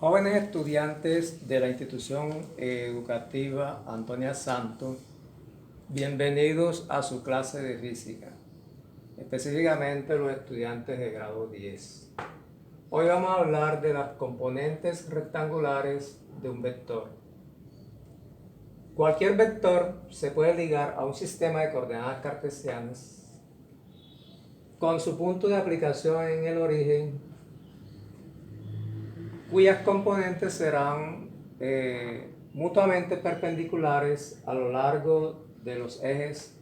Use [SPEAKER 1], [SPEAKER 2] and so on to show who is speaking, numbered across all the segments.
[SPEAKER 1] Jóvenes estudiantes de la institución educativa Antonia Santos, bienvenidos a su clase de física, específicamente los estudiantes de grado 10. Hoy vamos a hablar de las componentes rectangulares de un vector. Cualquier vector se puede ligar a un sistema de coordenadas cartesianas con su punto de aplicación en el origen, cuyas componentes serán mutuamente perpendiculares a lo largo de los ejes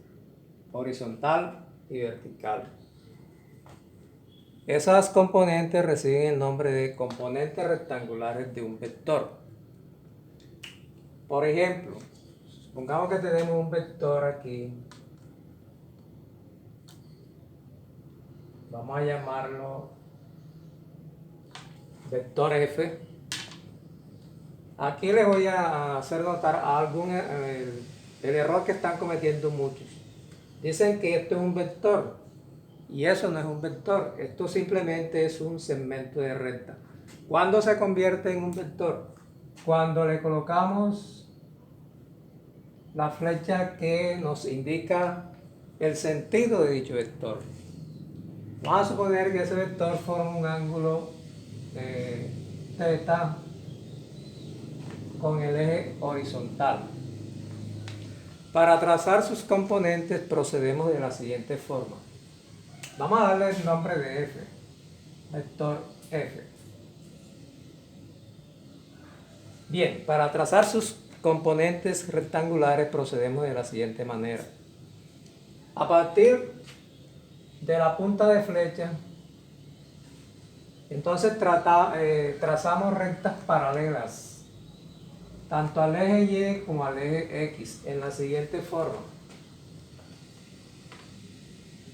[SPEAKER 1] horizontal y vertical. Esas componentes reciben el nombre de componentes rectangulares de un vector. Por ejemplo, supongamos que tenemos un vector aquí. Vamos a llamarlo vector F. Aquí les voy a hacer notar el error que están cometiendo muchos. Dicen que esto es un vector y eso no es un vector, esto simplemente es un segmento de recta. ¿Cuándo se convierte en un vector? Cuando le colocamos la flecha que nos indica el sentido de dicho vector. Vamos a suponer que ese vector forma un ángulo θ con el eje horizontal. Para trazar sus componentes procedemos de la siguiente forma. Vamos a darle el nombre de F, vector F. Bien, para trazar sus componentes rectangulares procedemos de la siguiente manera. A partir de la punta de flecha, entonces trazamos rectas paralelas tanto al eje Y como al eje X en la siguiente forma.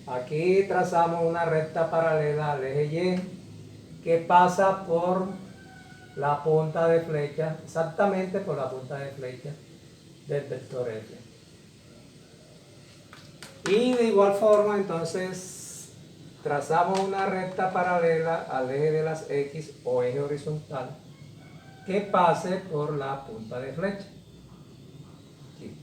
[SPEAKER 1] Aquí trazamos una recta paralela al eje Y que pasa por la punta de flecha, exactamente por la punta de flecha del vector F. Y de igual forma entonces trazamos una recta paralela al eje de las X o eje horizontal que pase por la punta de flecha. Aquí.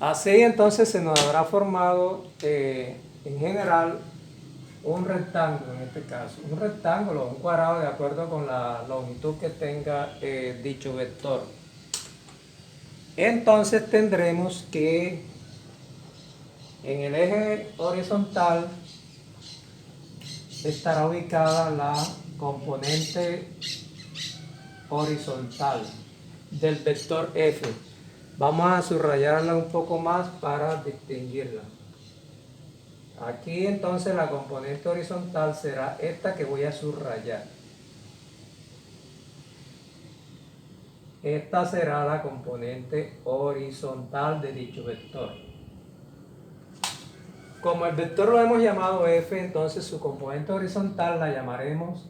[SPEAKER 1] Así entonces se nos habrá formado en general un rectángulo, en este caso, un rectángulo, un cuadrado de acuerdo con la longitud que tenga dicho vector. Entonces tendremos que en el eje horizontal estará ubicada la componente horizontal del vector F. Vamos a subrayarla un poco más para distinguirla. Aquí entonces la componente horizontal será esta que voy a subrayar. Esta será la componente horizontal de dicho vector. Como el vector lo hemos llamado F, entonces su componente horizontal la llamaremos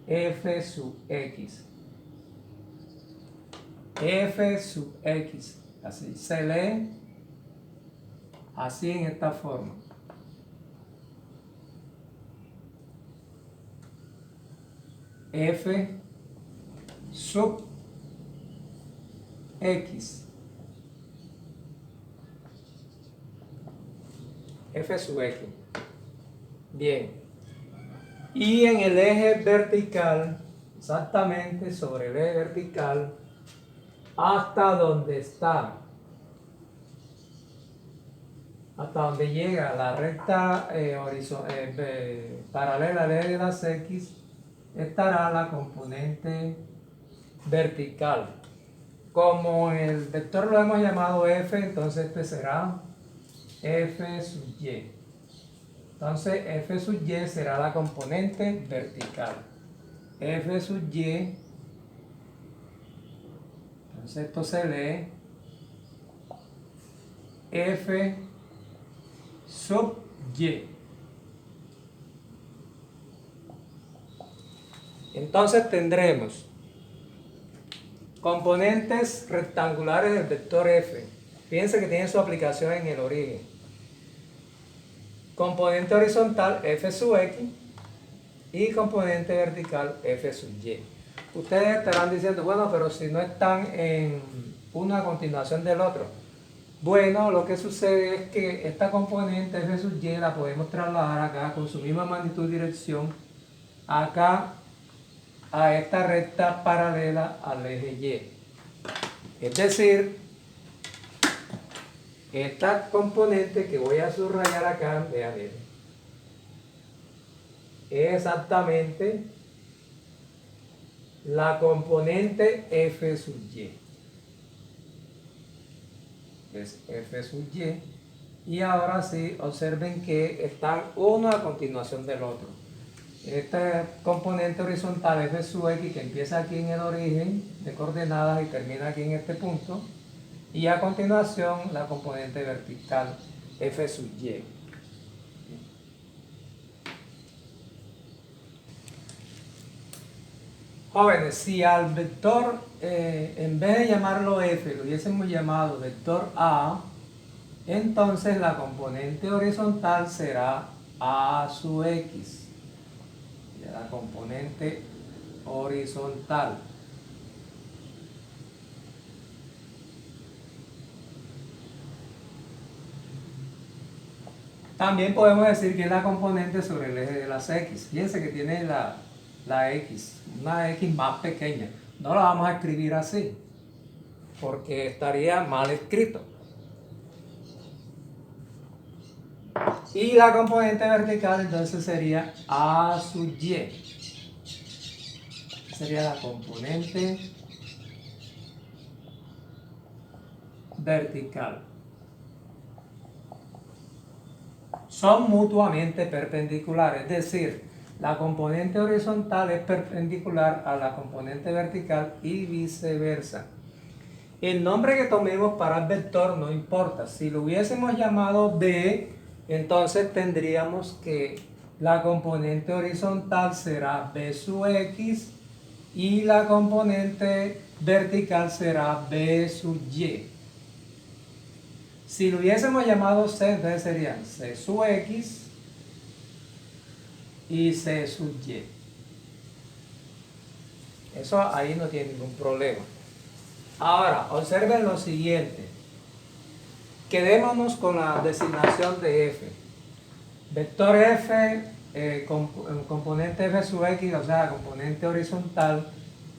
[SPEAKER 1] F sub X. F sub X. Así se lee así en esta forma. F sub X. F sub X. Bien. Y en el eje vertical, exactamente sobre el eje vertical, hasta donde está, hasta donde llega la recta paralela al eje de las X, estará la componente vertical. Como el vector lo hemos llamado F, entonces este será F sub Y. Entonces F sub Y será la componente vertical. F sub Y, entonces esto se lee F sub Y. Entonces tendremos componentes rectangulares del vector F. Fíjense que tiene su aplicación en el origen. Componente horizontal f sub x y componente vertical f sub y. Ustedes estarán diciendo, bueno, pero si no están en uno a continuación del otro. Bueno, lo que sucede es que esta componente f sub y la podemos trasladar acá con su misma magnitud y dirección acá a esta recta paralela al eje Y. Es decir, esta componente que voy a subrayar acá, vean, es exactamente la componente f sub y. Es f sub y. Y ahora sí, observen que están uno a continuación del otro. Este componente horizontal f sub x que empieza aquí en el origen de coordenadas y termina aquí en este punto. Y a continuación la componente vertical f sub y. Jóvenes, si al vector, en vez de llamarlo f, lo hubiésemos llamado vector a, entonces la componente horizontal será a sub x. La componente horizontal. También podemos decir que es la componente sobre el eje de las x. Fíjense que tiene la x, una x más pequeña. No la vamos a escribir así, porque estaría mal escrito. Y la componente vertical entonces sería a sub y. Sería la componente vertical. Son mutuamente perpendiculares, es decir, la componente horizontal es perpendicular a la componente vertical y viceversa. El nombre que tomemos para el vector no importa. Si lo hubiésemos llamado B, entonces tendríamos que la componente horizontal será B sub X y la componente vertical será B sub Y. Si lo hubiésemos llamado C, entonces serían C sub X y C sub Y. Eso ahí no tiene ningún problema. Ahora, observen lo siguiente. Quedémonos con la designación de F. Vector F, componente F sub X, o sea, componente horizontal,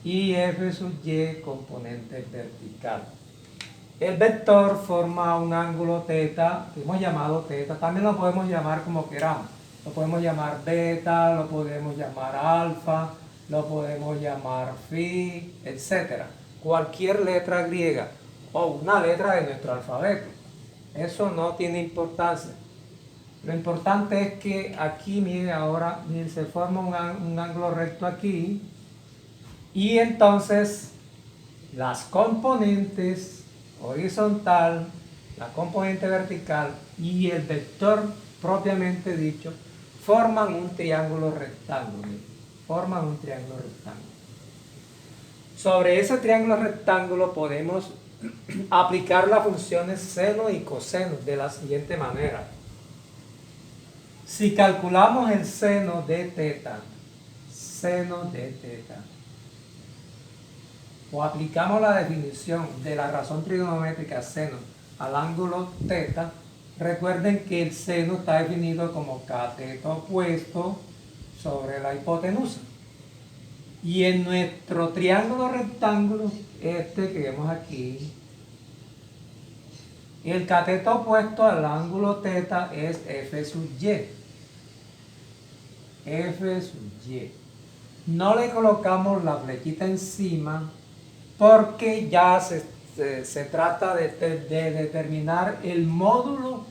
[SPEAKER 1] y F sub Y, componente vertical. El vector forma un ángulo θ, que hemos llamado θ, también lo podemos llamar como queramos. Lo podemos llamar beta, lo podemos llamar alfa, lo podemos llamar phi, etc. Cualquier letra griega o una letra de nuestro alfabeto. Eso no tiene importancia. Lo importante es que aquí, mire ahora, mire, se forma un ángulo recto aquí y entonces las componentes horizontal, la componente vertical y el vector propiamente dicho forman un triángulo rectángulo. Forman un triángulo rectángulo. Sobre ese triángulo rectángulo podemos aplicar las funciones seno y coseno de la siguiente manera. Si calculamos el seno de θ, o aplicamos la definición de la razón trigonométrica seno al ángulo θ, recuerden que el seno está definido como cateto opuesto sobre la hipotenusa. Y en nuestro triángulo rectángulo, este que vemos aquí, el cateto opuesto al ángulo θ es f sub y. F sub y. No le colocamos la flechita encima porque ya se trata de determinar el módulo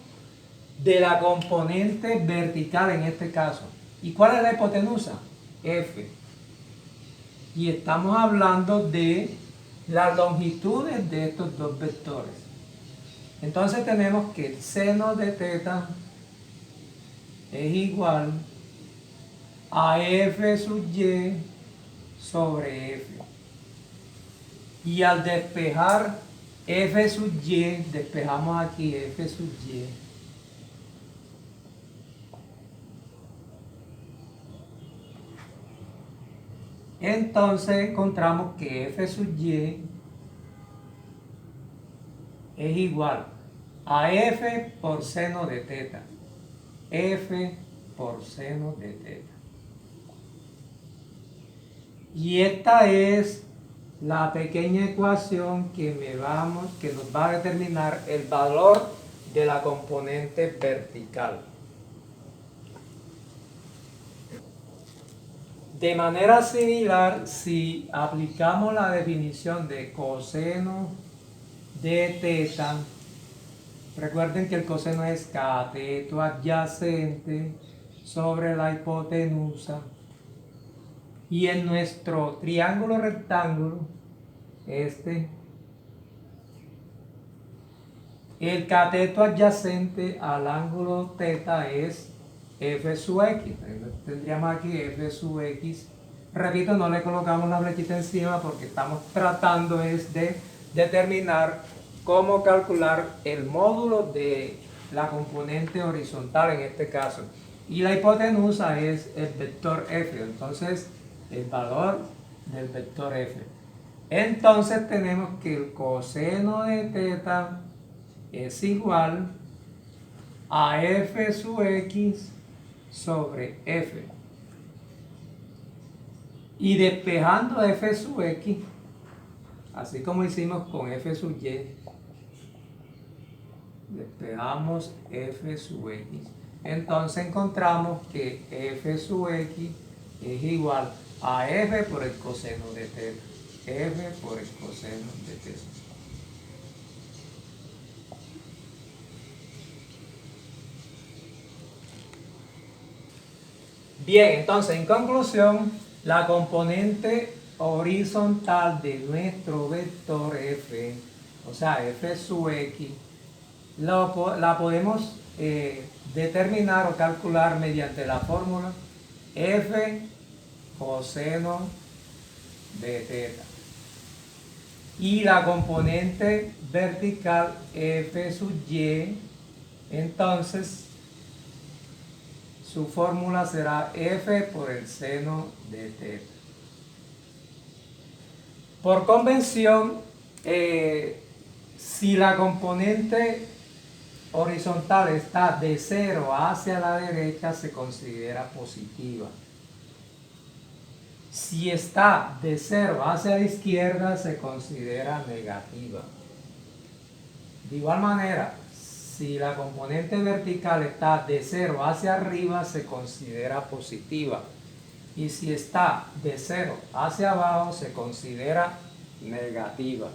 [SPEAKER 1] de la componente vertical en este caso. ¿Y cuál es la hipotenusa? F. Y estamos hablando de las longitudes de estos dos vectores. Entonces tenemos que el seno de θ es igual a f sub y sobre f. Y al despejar f sub y, despejamos aquí f sub y. Entonces encontramos que f sub y es igual a f por seno de teta. F por seno de teta. Y esta es la pequeña ecuación que nos va a determinar el valor de la componente vertical. De manera similar, si aplicamos la definición de coseno de teta, recuerden que el coseno es cateto adyacente sobre la hipotenusa. Y en nuestro triángulo rectángulo, el cateto adyacente al ángulo θ es f sub x. Tendríamos aquí f sub x. Repito, no le colocamos la flechita encima porque estamos tratando de determinar cómo calcular el módulo de la componente horizontal en este caso. Y la hipotenusa es el vector f. Entonces, el valor del vector f. Entonces tenemos que el coseno de teta es igual a f sub x sobre f. Y despejando f sub x, así como hicimos con f sub y, despejamos f sub x. Entonces encontramos que f sub x es igual a f por el coseno de teta. F por el coseno de teta. Bien, entonces en conclusión, la componente horizontal de nuestro vector f, o sea, f sub x, la podemos determinar o calcular mediante la fórmula f coseno de teta. Y la componente vertical f sub y, entonces su fórmula será f por el seno de teta. Por convención, si la componente horizontal está de 0 hacia la derecha, se considera positiva. Si está de 0 hacia la izquierda, se considera negativa. De igual manera, si la componente vertical está de 0 hacia arriba, se considera positiva. Y si está de 0 hacia abajo, se considera negativa.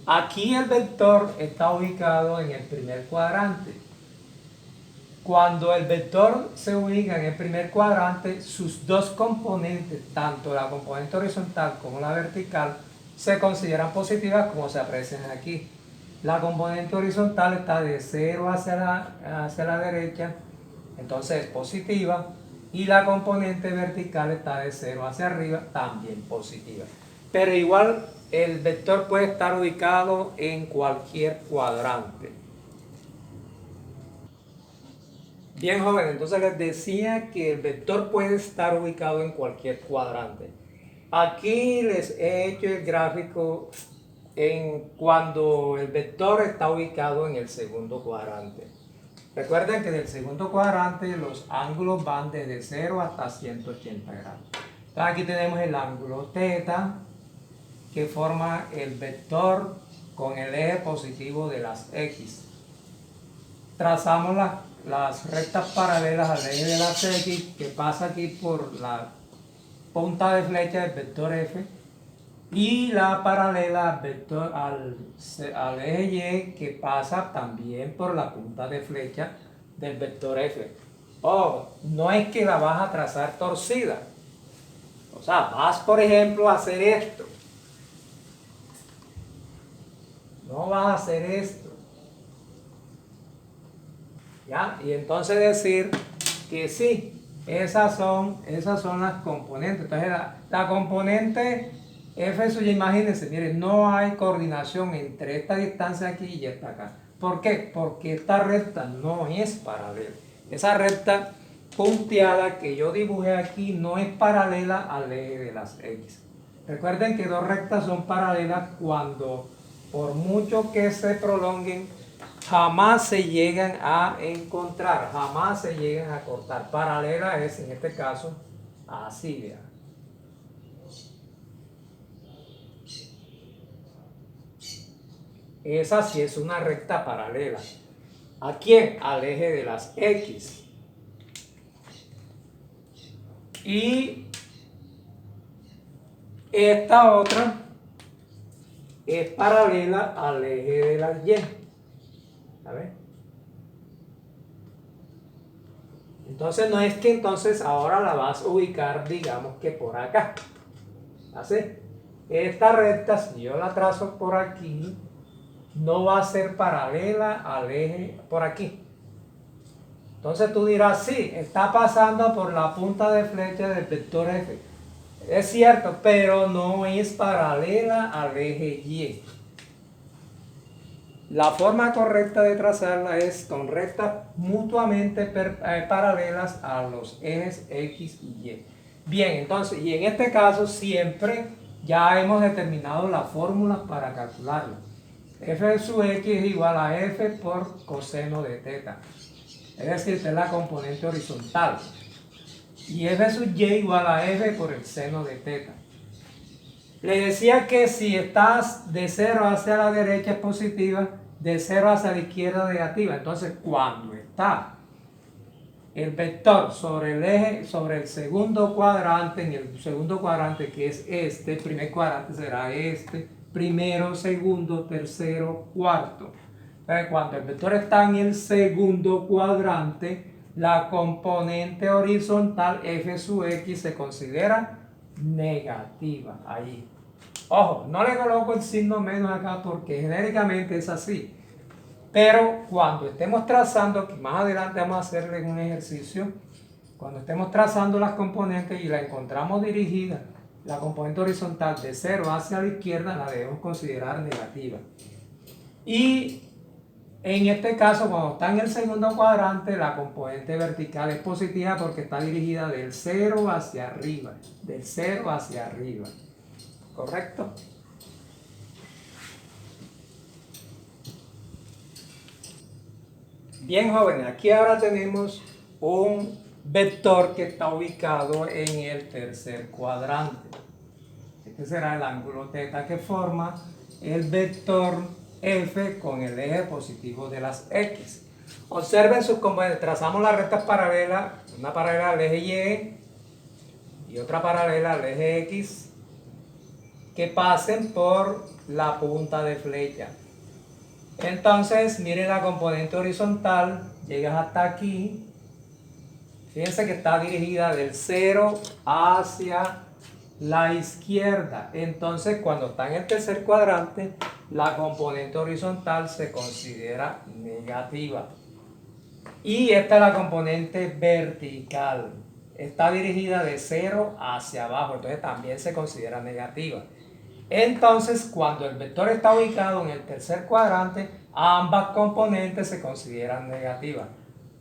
[SPEAKER 1] Aquí el vector está ubicado en el primer cuadrante. Cuando el vector se ubica en el primer cuadrante, sus dos componentes, tanto la componente horizontal como la vertical, se consideran positivas como se aprecian aquí. La componente horizontal está de 0 hacia la derecha, entonces es positiva, y la componente vertical está de 0 hacia arriba, también positiva. Pero igual el vector puede estar ubicado en cualquier cuadrante. Bien, joven, entonces les decía que el vector puede estar ubicado en cualquier cuadrante. Aquí les he hecho el gráfico cuando el vector está ubicado en el segundo cuadrante. Recuerden que en el segundo cuadrante los ángulos van desde 0 hasta 180 grados. Entonces aquí tenemos el ángulo θ que forma el vector con el eje positivo de las X. Trazamos las rectas paralelas al eje de las X que pasa aquí por la punta de flecha del vector F y la paralela al eje Y que pasa también por la punta de flecha del vector F. No es que la vas a trazar torcida. O sea, vas por ejemplo a hacer esto. No vas a hacer esto. ¿Ya? Y entonces decir que sí, esas son las componentes. Entonces la componente F sub y, imagínense, miren, no hay coordinación entre esta distancia aquí y esta acá. ¿Por qué? Porque esta recta no es paralela. Esa recta punteada que yo dibujé aquí no es paralela al eje de las X. Recuerden que dos rectas son paralelas cuando, por mucho que se prolonguen, jamás se llegan a encontrar, jamás se llegan a cortar. Paralela es, en este caso, así, vean. Esa sí es una recta paralela. ¿A quién? Al eje de las X. Y esta otra es paralela al eje de las Y. ¿A ver? Entonces no es que entonces ahora la vas a ubicar, digamos que por acá. ¿Así? Esta recta, si yo la trazo por aquí, no va a ser paralela al eje por aquí. Entonces tú dirás, sí, está pasando por la punta de flecha del vector F. Es cierto, pero no es paralela al eje Y. La forma correcta de trazarla es con rectas mutuamente paralelas a los ejes X y Y. Bien, entonces, y en este caso siempre ya hemos determinado la fórmula para calcularlo. F sub X es igual a F por coseno de teta. Es decir, esta es la componente horizontal. Y F sub Y igual a F por el seno de teta. Le decía que si estás de 0 hacia la derecha es positiva, de 0 hacia la izquierda negativa. Entonces, cuando está el vector sobre el eje, sobre el segundo cuadrante, en el segundo cuadrante que es este, el primer cuadrante será este, primero, segundo, tercero, cuarto. Entonces, cuando el vector está en el segundo cuadrante, la componente horizontal F sub X se considera negativa. Ahí. Ojo, no le coloco el signo menos acá porque genéricamente es así. Pero cuando estemos trazando, que más adelante vamos a hacerle un ejercicio, cuando estemos trazando las componentes y la encontramos dirigida, la componente horizontal de 0 hacia la izquierda, la debemos considerar negativa. Y en este caso, cuando está en el segundo cuadrante, la componente vertical es positiva porque está dirigida del 0 hacia arriba. Del 0 hacia arriba. ¿Correcto? Bien, jóvenes, aquí ahora tenemos un vector que está ubicado en el tercer cuadrante. Este será el ángulo θ que forma el vector F con el eje positivo de las X. Observen sus componentes. Trazamos las rectas paralelas, una paralela al eje Y y otra paralela al eje X, que pasen por la punta de flecha. Entonces, miren la componente horizontal, llegas hasta aquí. Fíjense que está dirigida del 0 hacia la izquierda. Entonces, cuando está en el tercer cuadrante, la componente horizontal se considera negativa. Y esta es la componente vertical. Está dirigida de 0 hacia abajo, entonces también se considera negativa. Entonces, cuando el vector está ubicado en el tercer cuadrante, ambas componentes se consideran negativas.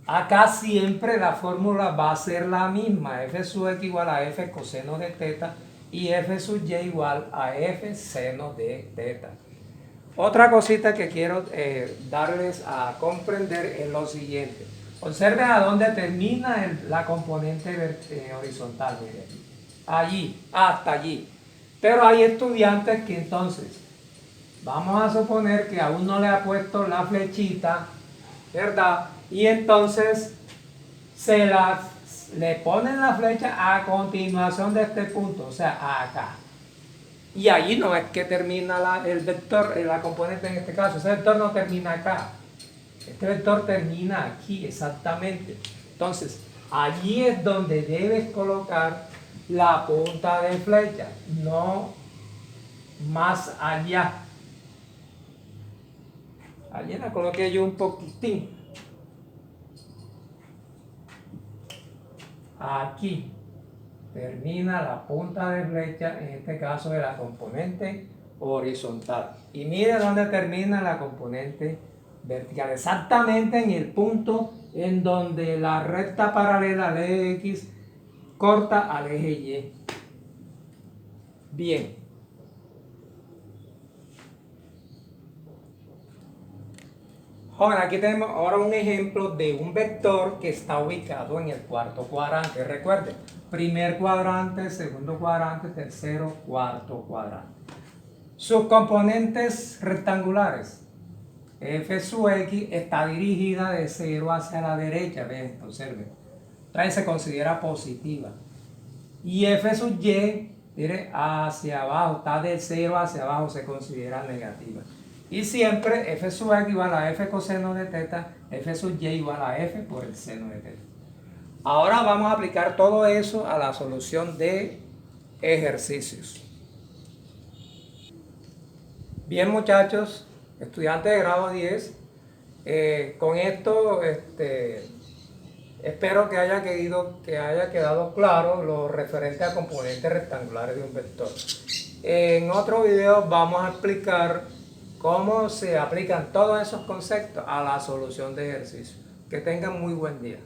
[SPEAKER 1] Acá siempre la fórmula va a ser la misma, F sub X igual a F coseno de teta y F sub Y igual a F seno de teta. Otra cosita que quiero darles a comprender es lo siguiente. Observen a dónde termina la componente horizontal. Miren. Allí, hasta allí. Pero hay estudiantes que entonces, vamos a suponer que aún no le ha puesto la flechita, ¿verdad? Y entonces le ponen la flecha a continuación de este punto, o sea, acá. Y allí no es que termina el vector, la componente en este caso. Ese vector no termina acá. Este vector termina aquí, exactamente. Entonces, allí es donde debes colocar la punta de flecha, no más allá. Allí la coloqué yo un poquitín. Aquí. termina la punta de flecha, en este caso de la componente horizontal. Y mire dónde termina la componente vertical, exactamente en el punto en donde la recta paralela al eje X corta al eje Y. Bien. Ahora aquí tenemos ahora un ejemplo de un vector que está ubicado en el cuarto cuadrante. Recuerden, primer cuadrante, segundo cuadrante, tercero, cuarto cuadrante. Sus componentes rectangulares. F sub X está dirigida de 0 hacia la derecha, ven, observen. Entonces se considera positiva. Y F sub Y, mire, hacia abajo, está de 0 hacia abajo, se considera negativa. Y siempre F sub X igual a F coseno de teta, F sub Y igual a F por el seno de teta. Ahora vamos a aplicar todo eso a la solución de ejercicios. Bien, muchachos, estudiantes de grado 10, con esto espero que haya quedado claro lo referente a componentes rectangulares de un vector. En otro video vamos a explicar cómo se aplican todos esos conceptos a la solución de ejercicios. Que tengan muy buen día.